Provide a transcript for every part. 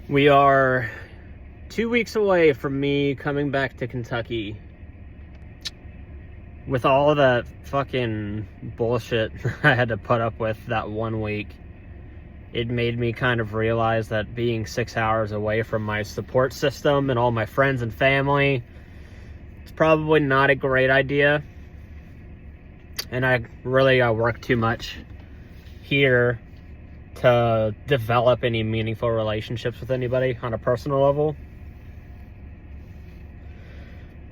We are 2 weeks away from me coming back to Kentucky. With all the fucking bullshit I had to put up with that 1 week, it made me kind of realize that being 6 hours away from my support system and all my friends and family, it's probably not a great idea. And I really work too much here to develop any meaningful relationships with anybody on a personal level.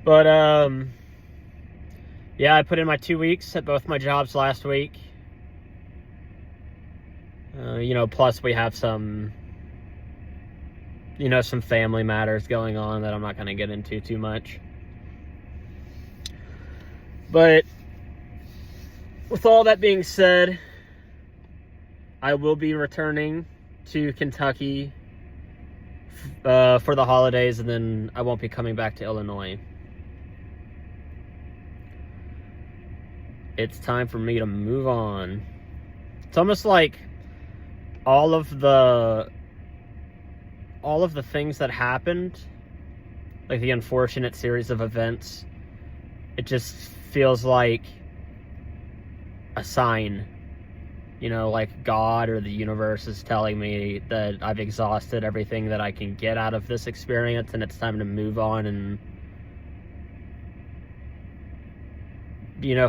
But yeah, I put in my 2 weeks at both my jobs last week. Plus we have some family matters going on that I'm not going to get into too much. But with all that being said, I will be returning to Kentucky for the holidays, and then I won't be coming back to Illinois. It's time for me to move on. It's almost like all of the things that happened, like the unfortunate series of events, it just feels like a sign. Like God or the universe is telling me that I've exhausted everything that I can get out of this experience, and it's time to move on and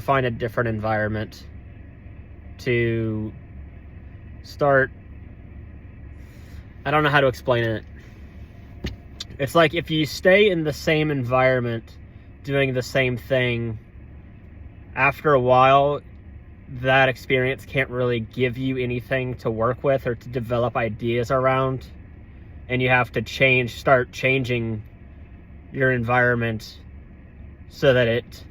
find a different environment to start. I don't know how to explain it. It's like if you stay in the same environment doing the same thing, after a while that experience can't really give you anything to work with or to develop ideas around, and you have to start changing your environment so that it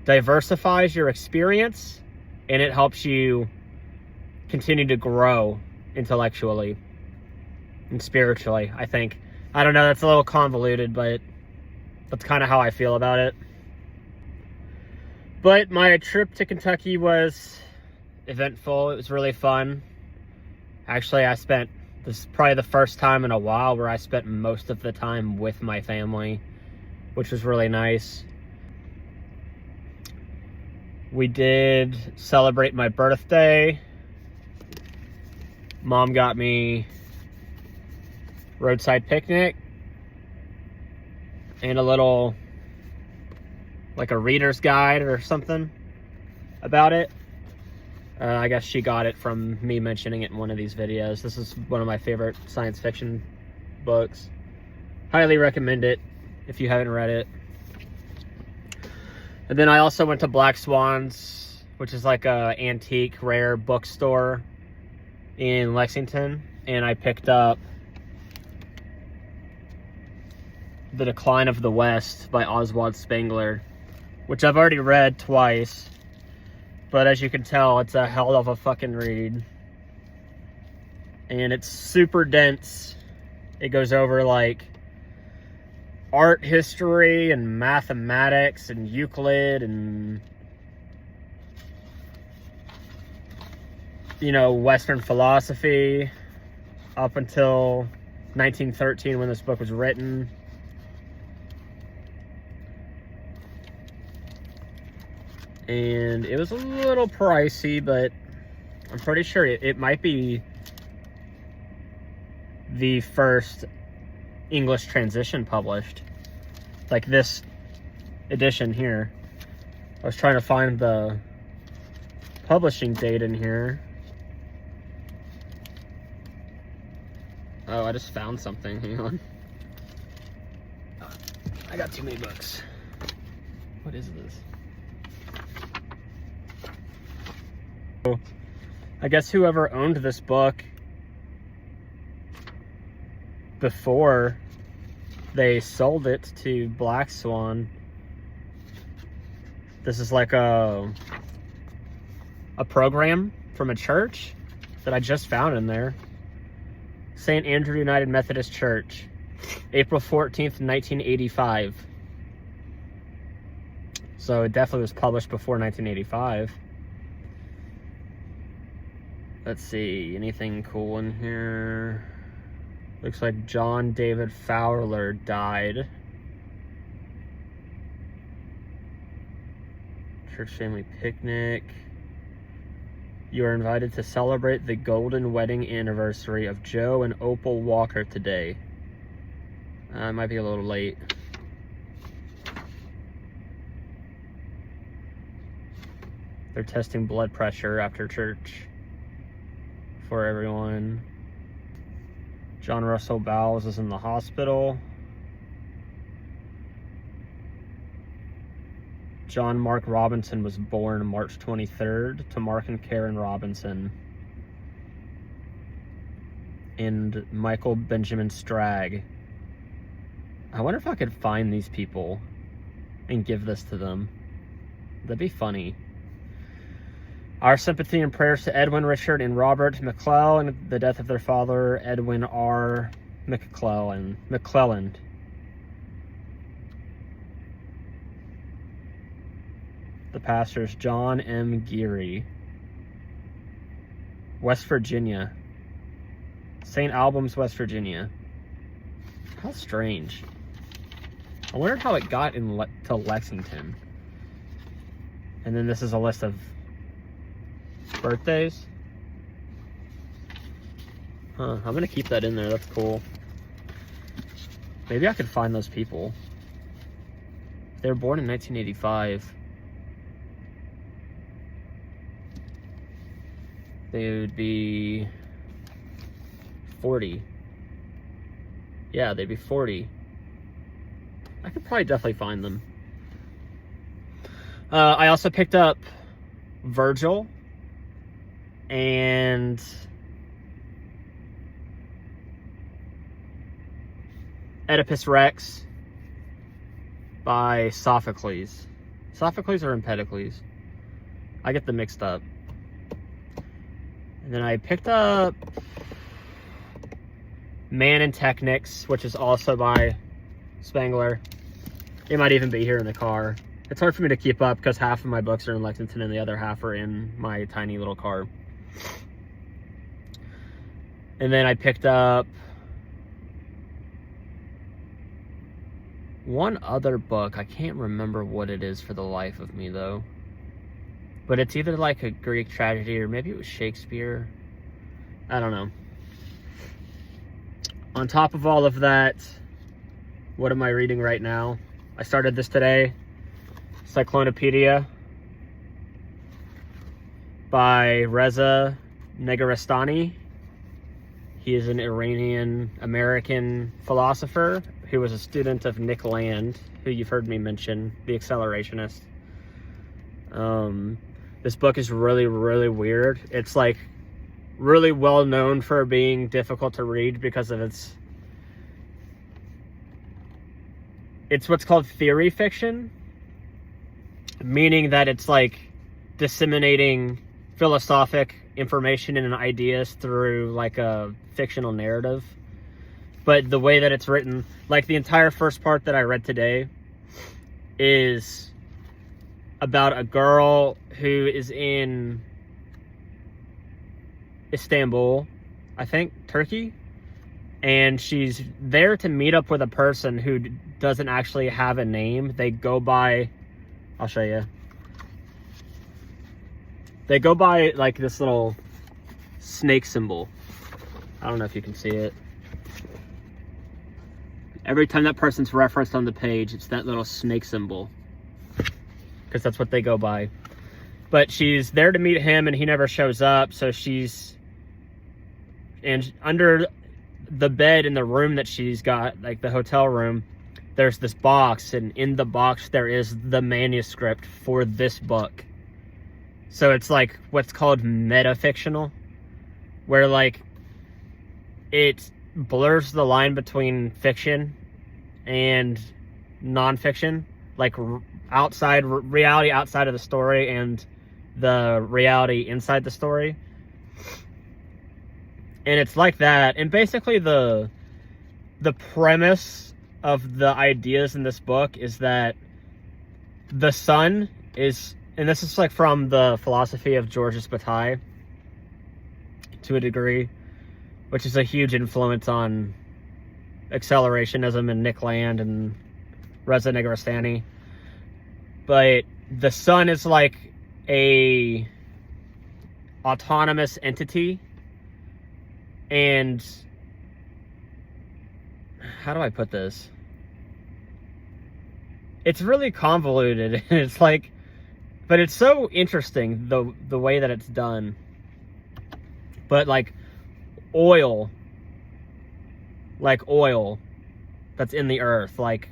diversifies your experience and it helps you continue to grow intellectually and spiritually, I think. I don't know, that's a little convoluted, but that's kind of how I feel about it. But my trip to Kentucky was eventful. It was really fun. Actually, this is probably the first time in a while where I spent most of the time with my family, which was really nice. We did celebrate my birthday. Mom got me roadside picnic and a little, like a reader's guide or something about it. I guess she got it from me mentioning it in one of these videos. This is one of my favorite science fiction books. Highly recommend it if you haven't read it. And then I also went to Black Swans, which is like a antique rare bookstore in Lexington, and I picked up The Decline of the West by Oswald Spengler, which I've already read twice, but as you can tell, it's a hell of a fucking read. And it's super dense. It goes over like art history and mathematics and Euclid and Western philosophy up until 1913 when this book was written. And it was a little pricey, but I'm pretty sure it might be the first English transition published. Like this edition here. I was trying to find the publishing date in here. Oh, I just found something. Hang on. I got too many books. What is this? I guess whoever owned this book before they sold it to Black Swan, this is like a program from a church that I just found in there. St. Andrew United Methodist Church, April 14th, 1985. So it definitely was published before 1985. Let's see, anything cool in here? Looks like John David Fowler died. Church family picnic. You are invited to celebrate the golden wedding anniversary of Joe and Opal Walker today. It might be a little late. They're testing blood pressure after church for everyone. John Russell Bowles is in the hospital. John Mark Robinson was born March 23rd to Mark and Karen Robinson. And Michael Benjamin Stragg. I wonder if I could find these people and give this to them. That'd be funny. Our sympathy and prayers to Edwin, Richard, and Robert McClelland, the death of their father, Edwin R. McClelland. The pastors, John M. Geary. West Virginia. St. Albans, West Virginia. How strange. I wondered how it got to Lexington. And then this is a list of birthdays. I'm gonna keep that in there. That's cool. Maybe I could find those people. They were born in 1985. They would be 40. Yeah, they'd be 40. I could probably definitely find them. I also picked up Virgil and Oedipus Rex by Sophocles. Sophocles or Empedocles? I get them mixed up. And then I picked up Man and Technics, which is also by Spengler. It might even be here in the car. It's hard for me to keep up because half of my books are in Lexington and the other half are in my tiny little car. And then I picked up one other book. I can't remember what it is for the life of me, though. But it's either like a Greek tragedy or maybe it was Shakespeare. I don't know. On top of all of that, what am I reading right now? I started this today. Cyclonopedia by Reza Negarestani. He is an Iranian-American philosopher who was a student of Nick Land, who you've heard me mention, the Accelerationist. This book is really, really weird. It's like really well known for being difficult to read because of it's what's called theory fiction, meaning that it's like disseminating philosophic information and ideas through like a fictional narrative. But the way that it's written, like the entire first part that I read today is about a girl who is in Istanbul, I think, Turkey, and she's there to meet up with a person who doesn't actually have a name. They go by, I'll show you. They go by like this little snake symbol. I don't know if you can see it. Every time that person's referenced on the page, it's that little snake symbol, because that's what they go by. But she's there to meet him and he never shows up, so and under the bed in the room that she's got, like the hotel room, there's this box, and in the box there is the manuscript for this book. So it's like what's called metafictional, where like it blurs the line between fiction and nonfiction, like reality outside of the story and the reality inside the story. And it's like that. And basically the premise of the ideas in this book is that the sun is, and this is like from the philosophy of Georges Bataille to a degree, which is a huge influence on accelerationism and Nick Land and Reza Negarestani. But the sun is like a autonomous entity, and how do I put this? It's really convoluted. It's like, but it's so interesting the way that it's done. But like oil that's in the earth, like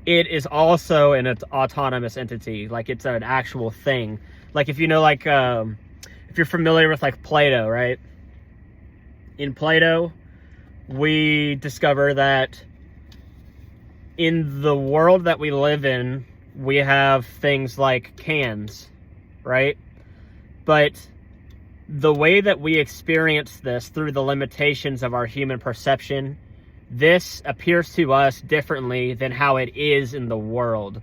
it is also an autonomous entity. Like it's an actual thing. Like if you know, like if you're familiar with like Plato, right? In Plato, we discover that in the world that we live in, we have things like cans, right? But the way that we experience this through the limitations of our human perception, this appears to us differently than how it is in the world.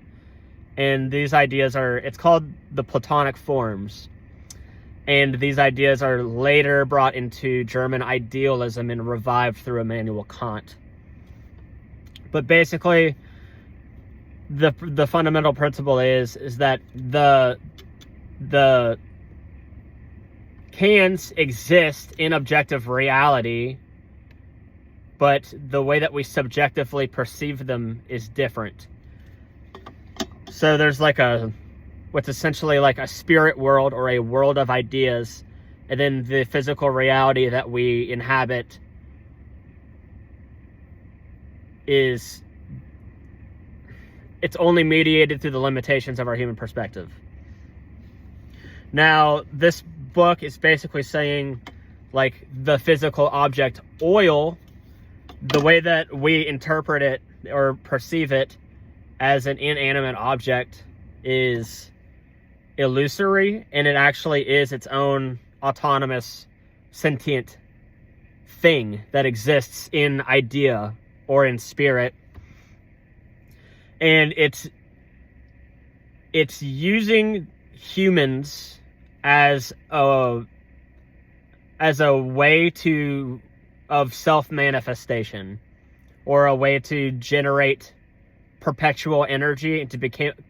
And these ideas it's called the Platonic forms. And these ideas are later brought into German idealism and revived through Immanuel Kant. But basically, the fundamental principle is that the cans exist in objective reality, but the way that we subjectively perceive them is different. So there's like what's essentially like a spirit world or a world of ideas, and then the physical reality that we inhabit it's only mediated through the limitations of our human perspective. Now, this book is basically saying, like, the physical object oil, the way that we interpret it or perceive it as an inanimate object is illusory, and it actually is its own autonomous, sentient thing that exists in idea or in spirit. And it's using humans as a way of self-manifestation, or a way to generate perpetual energy and to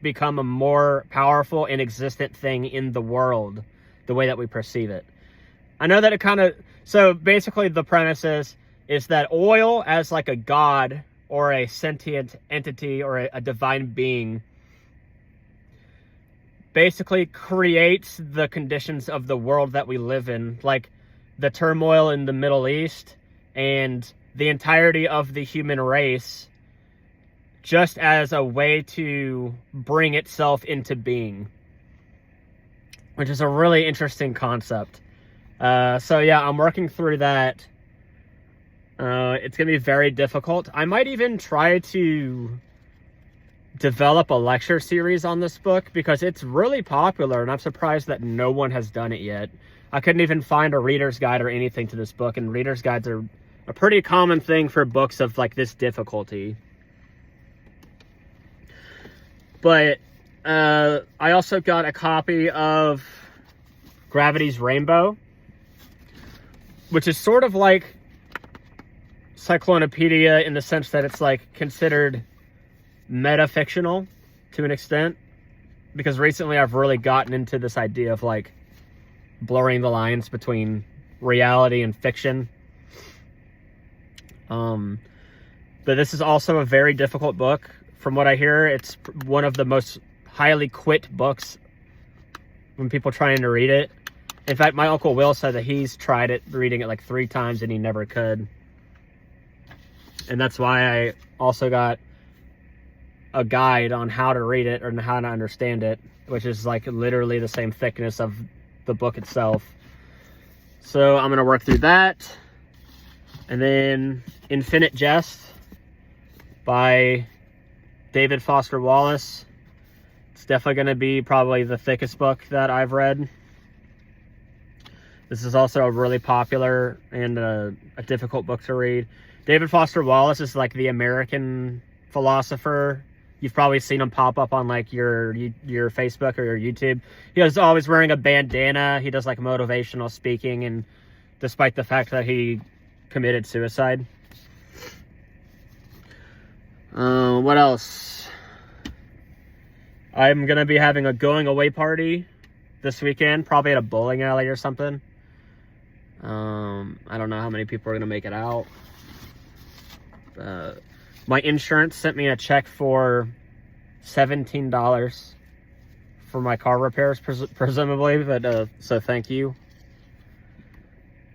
become a more powerful and existent thing in the world, the way that we perceive it. I know that it kind of... So basically the premise is that oil as like a god or a sentient entity or a divine being basically creates the conditions of the world that we live in, like the turmoil in the Middle East and the entirety of the human race, just as a way to bring itself into being, which is a really interesting concept. So yeah, I'm working through that. It's going to be very difficult. I might even try to develop a lecture series on this book because it's really popular, and I'm surprised that no one has done it yet. I couldn't even find a reader's guide or anything to this book, and reader's guides are a pretty common thing for books of like this difficulty. But I also got a copy of Gravity's Rainbow, which is sort of like Cyclonopedia in the sense that it's like considered metafictional to an extent, because recently I've really gotten into this idea of like blurring the lines between reality and fiction. But this is also a very difficult book. From what I hear, it's one of the most highly quit books when people trying to read it. In fact, my Uncle Will said that he's tried reading it like 3 times and he never could. And that's why I also got a guide on how to read it or how to understand it, which is like literally the same thickness of the book itself. So I'm going to work through that. And then Infinite Jest by David Foster Wallace. It's definitely going to be probably the thickest book that I've read. This is also a really popular and a difficult book to read. David Foster Wallace is like the American philosopher. You've probably seen him pop up on like your Facebook or your YouTube. He was always wearing a bandana. He does like motivational speaking, and despite the fact that he committed suicide. What else? I'm gonna be having a going away party this weekend, probably at a bowling alley or something. I don't know how many people are gonna make it out. My insurance sent me a check for $17 for my car repairs, presumably, but so thank you.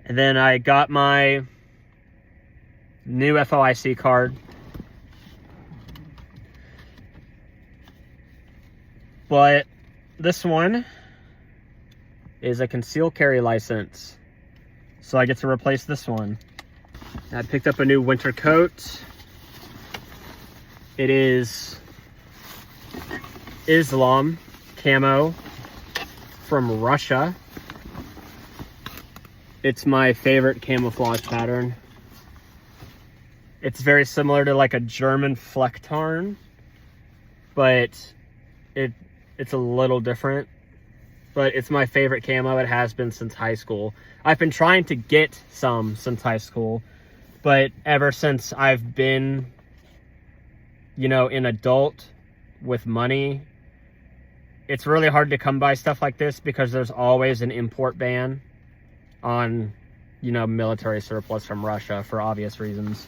And then I got my new FOIC card. But this one is a concealed carry license. So I get to replace this one. I picked up a new winter coat. It is Islam camo from Russia. It's my favorite camouflage pattern. It's very similar to like a German Flecktarn, but it's a little different. But it's my favorite camo. It has been since high school. I've been trying to get some since high school, but ever since I've been, you know, an adult with money, it's really hard to come by stuff like this because there's always an import ban on, you know, military surplus from Russia for obvious reasons.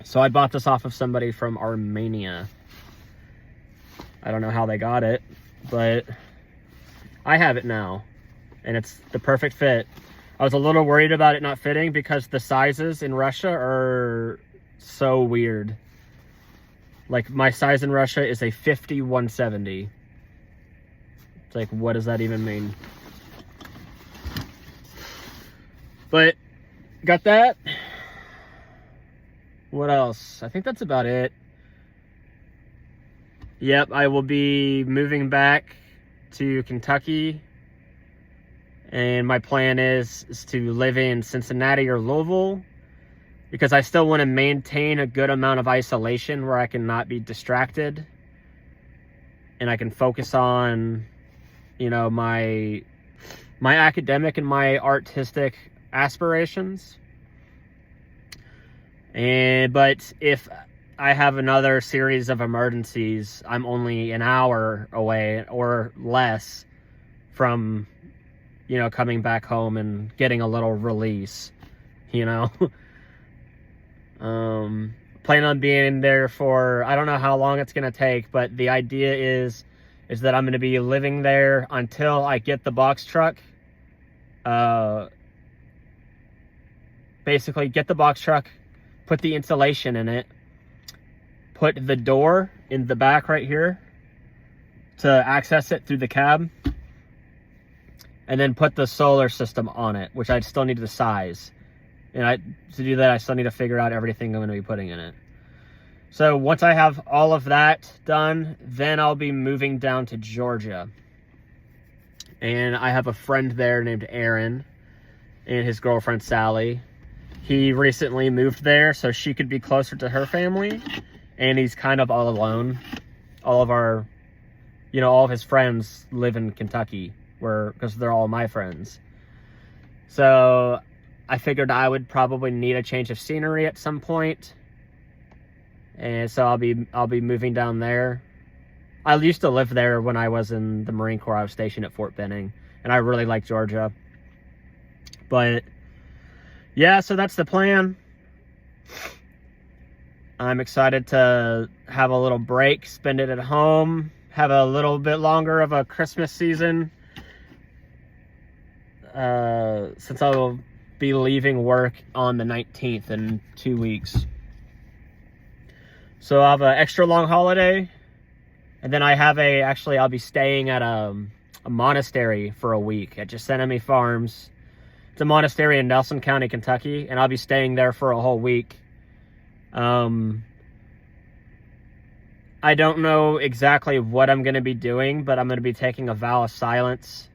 So I bought this off of somebody from Armenia. I don't know how they got it, but I have it now, and it's the perfect fit. I was a little worried about it not fitting because the sizes in Russia are so weird. Like, my size in Russia is a 50-170. It's like, what does that even mean? But, got that. What else? I think that's about it. Yep, I will be moving back to Kentucky. And my plan is to live in Cincinnati or Louisville, because I still want to maintain a good amount of isolation where I can not be distracted. And I can focus on, you know, my academic and my artistic aspirations. But if I have another series of emergencies, I'm only an hour away or less from, you know, coming back home and getting a little release, you know. Plan on being there for, I don't know how long it's going to take, but the idea is that I'm going to be living there until I get the box truck. Basically get the box truck, put the insulation in it, put the door in the back right here to access it through the cab, and then put the solar system on it, which I still need the size. And to do that, I still need to figure out everything I'm going to be putting in it. So once I have all of that done, then I'll be moving down to Georgia. And I have a friend there named Aaron and his girlfriend Sally. He recently moved there so she could be closer to her family. And he's kind of all alone. All of our, you know, all of his friends live in Kentucky, because they're all my friends. So I figured I would probably need a change of scenery at some point. And so I'll be moving down there. I used to live there when I was in the Marine Corps. I was stationed at Fort Benning, and I really like Georgia. But yeah, so that's the plan. I'm excited to have a little break, spend it at home, have a little bit longer of a Christmas season. Since I will be leaving work on the 19th in 2 weeks. So I'll have an extra long holiday. And then I have I'll be staying at a monastery for a week at Yosemite Farms. It's a monastery in Nelson County, Kentucky, and I'll be staying there for a whole week. I don't know exactly what I'm going to be doing, but I'm going to be taking a vow of silence.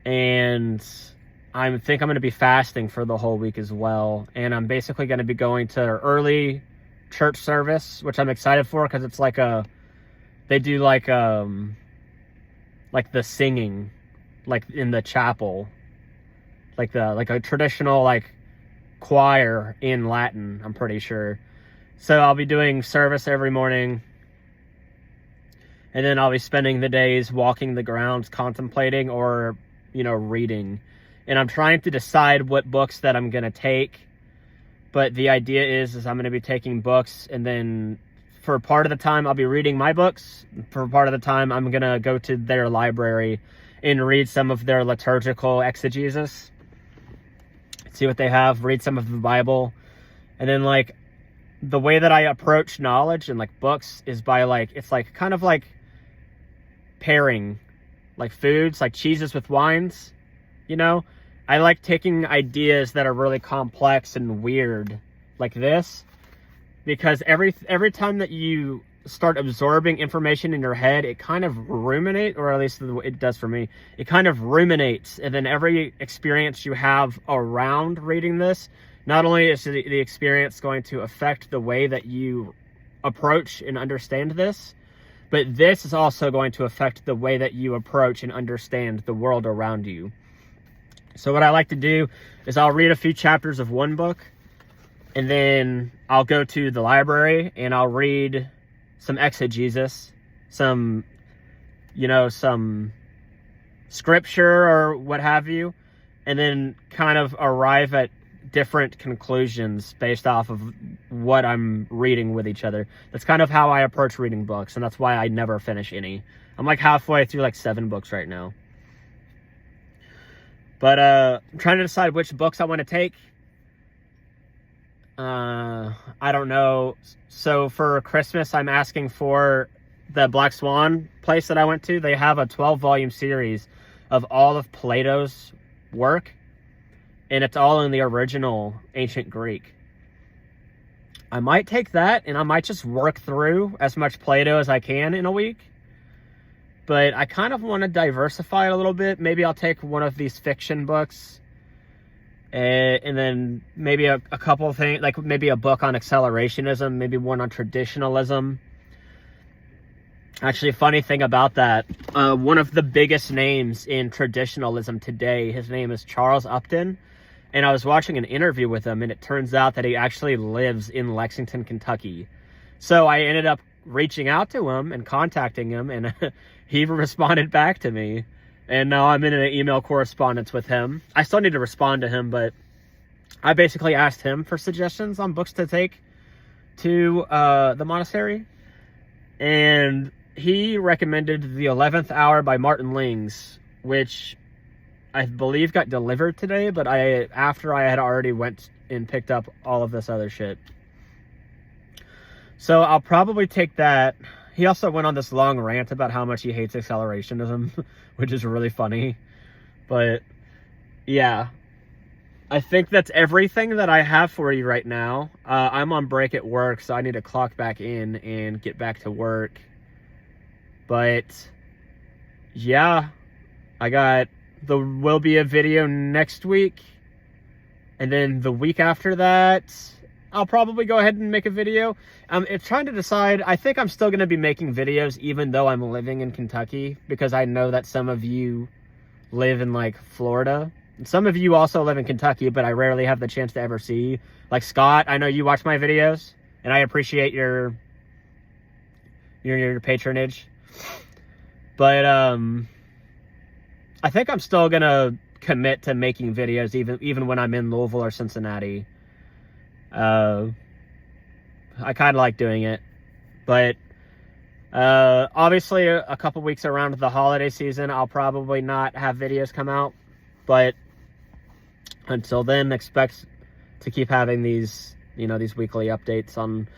And I think I'm going to be fasting for the whole week as well. And I'm basically going to be going to early church service, which I'm excited for, because it's like they do like the singing, like in the chapel, like a traditional like choir in Latin, I'm pretty sure. So I'll be doing service every morning, and then I'll be spending the days walking the grounds, contemplating, or, you know, reading. And I'm trying to decide what books that I'm going to take. But the idea is I'm going to be taking books, and then for part of the time I'll be reading my books. For part of the time I'm going to go to their library and read some of their liturgical exegesis. See what they have, read some of the Bible. And then, like, the way that I approach knowledge and, like, books is by, like, it's like kind of like pairing, like, foods, like cheeses with wines, you know? I like taking ideas that are really complex and weird, like this, because every time that you start absorbing information in your head, it kind of ruminate, or at least it does for me, it kind of ruminates, and then every experience you have around reading this, not only is the experience going to affect the way that you approach and understand this, but this is also going to affect the way that you approach and understand the world around you. So what I like to do is I'll read a few chapters of one book, and then I'll go to the library and I'll read some exegesis, some scripture or what have you, and then kind of arrive at different conclusions based off of what I'm reading with each other. That's kind of how I approach reading books, and that's why I never finish any. I'm like halfway through like 7 books right now. But I'm trying to decide which books I want to take. I don't know. So for Christmas, I'm asking for the Black Swan place that I went to. They have a 12-volume series of all of Plato's work, and it's all in the original ancient Greek. I might take that, and I might just work through as much Plato as I can in a week. But I kind of want to diversify it a little bit. Maybe I'll take one of these fiction books, and then maybe a couple of things, like maybe a book on accelerationism, maybe one on traditionalism. Actually, a funny thing about that, one of the biggest names in traditionalism today, his name is Charles Upton. And I was watching an interview with him, and it turns out that he actually lives in Lexington, Kentucky. So I ended up reaching out to him and contacting him, and he responded back to me. And now I'm in an email correspondence with him. I still need to respond to him, but I basically asked him for suggestions on books to take to the monastery. And he recommended The 11th Hour by Martin Lings, which I believe got delivered today, but after I had already went and picked up all of this other shit. So I'll probably take that. He also went on this long rant about how much he hates accelerationism, which is really funny. But yeah, I think that's everything that I have for you right now. I'm on break at work, so I need to clock back in and get back to work. But yeah, there will be a video next week, and then the week after that, I'll probably go ahead and make a video. It's trying to decide. I think I'm still going to be making videos even though I'm living in Kentucky, because I know that some of you live in like Florida. Some of you also live in Kentucky, but I rarely have the chance to ever see. Like Scott, I know you watch my videos, and I appreciate your patronage. But I think I'm still gonna commit to making videos even when I'm in Louisville or Cincinnati. I kind of like doing it, but obviously a couple weeks around the holiday season, I'll probably not have videos come out. But until then, expect to keep having these weekly updates on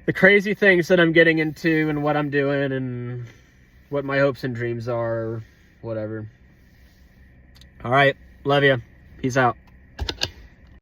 the crazy things that I'm getting into and what I'm doing and what my hopes and dreams are, or whatever. All right. Love you. Peace out.